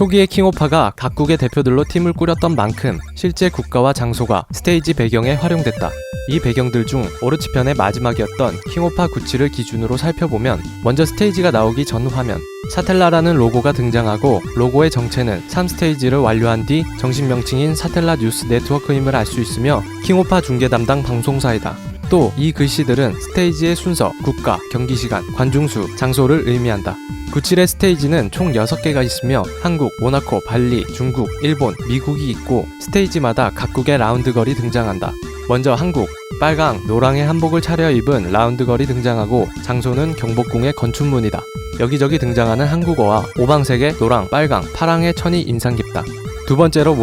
초기에 킹오파가 각국의 대표들로 팀을 꾸렸던 만큼 실제 국가와 장소가 스테이지 배경에 활용됐다. 이 배경들 중 오로치 편의 마지막이었던 킹오파 97을 기준으로 살펴보면 먼저 스테이지가 나오기 전 화면, 사텔라라는 로고가 등장하고 로고의 정체는 3스테이지를 완료한 뒤 정식 명칭인 사텔라 뉴스 네트워크임을 알 수 있으며 킹오파 중계 담당 방송사이다. 또 이 글씨들은 스테이지의 순서, 국가, 경기시간, 관중수, 장소를 의미한다. 97의 스테이지는 총 6개가 있으며 한국, 모나코, 발리, 중국, 일본, 미국이 있고 스테이지마다 각국의 라운드걸이 등장한다. 먼저 한국, 빨강, 노랑의 한복을 차려입은 라운드걸이 등장하고 장소는 경복궁의 건춘문이다. 여기저기 등장하는 한국어와 오방색의 노랑, 빨강, 파랑의 천이 인상 깊다. 두 번째로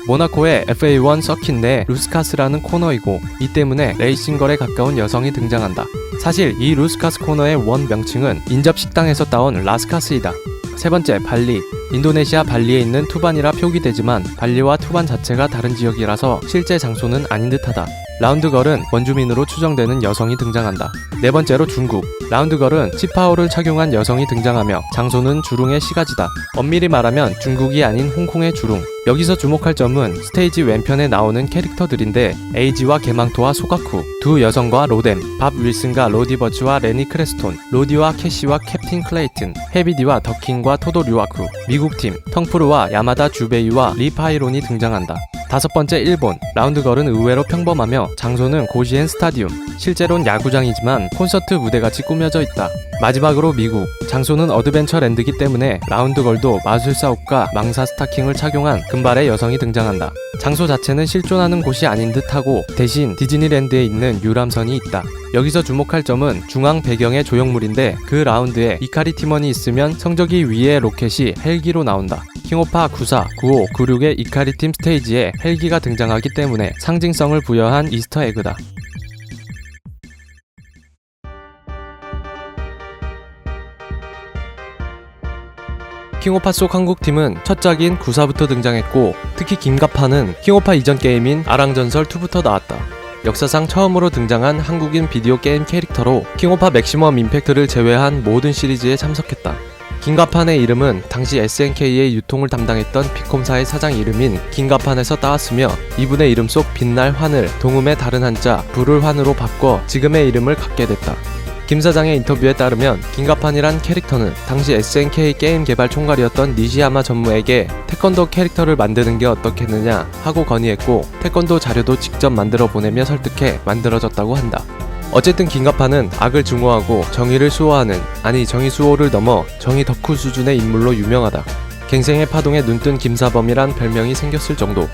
모나코의 FA1 서킷 내 루스카스라는 코너이고 이 때문에 레이싱걸에 가까운 여성이 등장한다. 사실 이 루스카스 코너의 원 명칭은 인접 식당에서 따온 라스카스이다. 세 번째, 발리. 인도네시아 발리에 있는 투반이라 표기되지만 발리와 투반 자체가 다른 지역이라서 실제 장소는 아닌 듯하다. 라운드걸은 원주민으로 추정되는 여성이 등장한다. 네 번째로 중국. 라운드걸은 치파오를 착용한 여성이 등장하며 장소는 주룽의 시가지다. 엄밀히 말하면 중국이 아닌 홍콩의 주룽. 여기서 주목할 점은 스테이지 왼편에 나오는 캐릭터들인데 에이지와 게망토와 소가쿠, 두 여성과 로뎀, 밥 윌슨과 로디 버츠와 레니 크레스톤, 로디와 캐시와 캡틴 클레이튼, 헤비디와 더킹과 토도 류아쿠, 미국팀 텅프루와 야마다 주베이와 리 파이론이 등장한다. 다섯 번째, 일본. 라운드걸은 의외로 평범하며 장소는 고시엔 스타디움, 실제론 야구장이지만 콘서트 무대같이 꾸며져 있다. 마지막으로 미국. 장소는 어드벤처랜드이기 때문에 라운드걸도 마술사 옷과 망사 스타킹을 착용한 금발의 여성이 등장한다. 장소 자체는 실존하는 곳이 아닌 듯하고 대신 디즈니랜드에 있는 유람선이 있다. 여기서 주목할 점은 중앙 배경의 조형물인데 그 라운드에 이카리 팀원이 있으면 성적이 위에 로켓이 헬기로 나온다. 킹오파 94, 95, 96의 이카리 팀 스테이지에 헬기가 등장하기 때문에 상징성을 부여한 이스터 에그다. 킹오파 속 한국팀은 첫 작인 94부터 등장했고 특히 김갑하는 킹오파 이전 게임인 아랑전설2부터 나왔다. 역사상 처음으로 등장한 한국인 비디오 게임 캐릭터로 킹오파 맥시멈 임팩트를 제외한 모든 시리즈에 참석했다. 김갑판의 이름은 당시 SNK의 유통을 담당했던 비콤사의 사장 이름인 김갑판에서 따왔으며 이분의 이름 속 빛날 하늘, 동음의 다른 한자, 불을 환으로 바꿔 지금의 이름을 갖게 됐다. 김 사장의 인터뷰에 따르면 김갑판이란 캐릭터는 당시 SNK 게임 개발 총괄이었던 니시야마 전무에게 태권도 캐릭터를 만드는 게 어떻겠느냐 하고 건의했고 태권도 자료도 직접 만들어 보내며 설득해 만들어졌다고 한다. 어쨌든 김갑판은 악을 증오하고 정의를 수호하는, 아니 정의 수호를 넘어 정의 덕후 수준의 인물로 유명하다. 갱생의 파동에 눈뜬 김사범이란 별명이 생겼을 정도.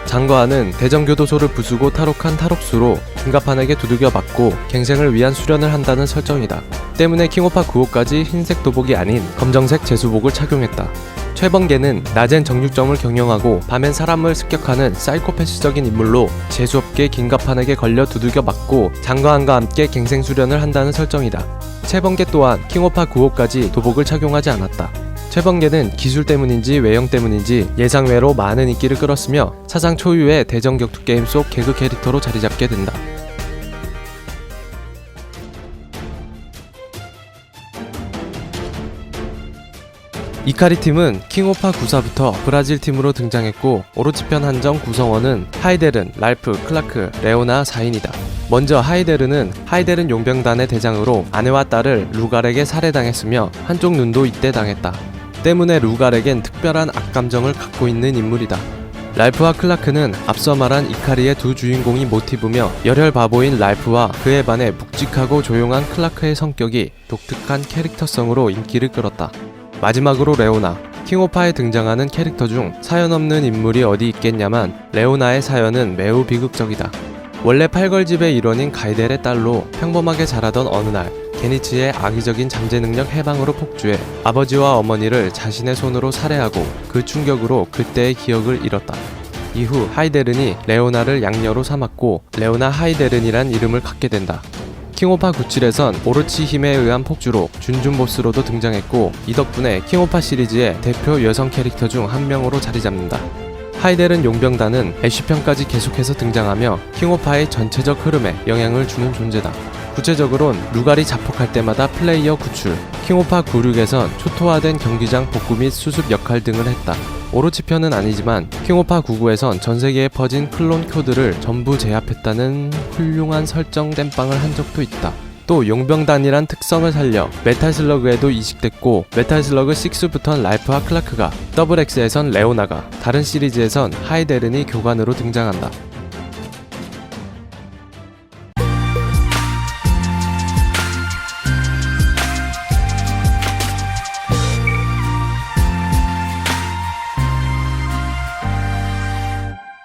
장거하는 대전교도소를 부수고 탈옥한 탈옥수로 김갑판에게 두들겨 맞고 갱생을 위한 수련을 한다는 설정이다. 때문에 킹오파 95까지 흰색 도복이 아닌 검정색 제수복을 착용했다. 최번개는 낮엔 정육점을 경영하고 밤엔 사람을 습격하는 사이코패스적인 인물로 재수없게 김갑판에게 걸려 두들겨 맞고 장거한과 함께 갱생 수련을 한다는 설정이다. 최번개 또한 킹오파 95까지 도복을 착용하지 않았다. 최번개는 기술 때문인지 외형 때문인지 예상외로 많은 인기를 끌었으며 사상 초유의 대전 격투 게임 속 개그 캐릭터로 자리잡게 된다. 이카리 팀은 킹오파 94부터 브라질 팀으로 등장했고 오로치편 한정 구성원은 하이데른, 랄프, 클라크, 레오나 4인이다. 먼저 하이데른 용병단의 대장으로 아내와 딸을 루갈에게 살해당했으며 한쪽 눈도 이때 당했다. 때문에 루갈에겐 특별한 악감정을 갖고 있는 인물이다. 랄프와 클라크는 앞서 말한 이카리의 두 주인공이 모티브며 열혈 바보인 랄프와 그에 반해 묵직하고 조용한 클라크의 성격이 독특한 캐릭터성으로 인기를 끌었다. 마지막으로 레오나. 킹오파에 등장하는 캐릭터 중 사연 없는 인물이 어디 있겠냐만 레오나의 사연은 매우 비극적이다. 원래 팔걸집의 일원인 가이델의 딸로 평범하게 자라던 어느 날 게니츠의 악의적인 잠재 능력 해방으로 폭주해 아버지와 어머니를 자신의 손으로 살해하고 그 충격으로 그때의 기억을 잃었다. 이후 하이데른이 레오나를 양녀로 삼았고 레오나 하이데른이란 이름을 갖게 된다. 킹오파 97에선 오로치 힘에 의한 폭주로 준준 보스로도 등장했고 이 덕분에 킹오파 시리즈의 대표 여성 캐릭터 중 한 명으로 자리잡는다. 하이데른 용병단은 애쉬편까지 계속해서 등장하며 킹오파의 전체적 흐름에 영향을 주는 존재다. 구체적으로는 루갈이 자폭할 때마다 플레이어 구출, 킹오파 96에선 초토화된 경기장 복구 및 수습 역할 등을 했다. 오로치 편은 아니지만 킹오파 99에선 전세계에 퍼진 클론 코드를 전부 제압했다는 훌륭한 설정 땜빵을 한 적도 있다. 또 용병단이란 특성을 살려 메탈슬러그에도 이식됐고, 메탈슬러그 6부턴 랄프와 클라크가, 더블 X에선 레오나가, 다른 시리즈에선 하이데른이 교관으로 등장한다.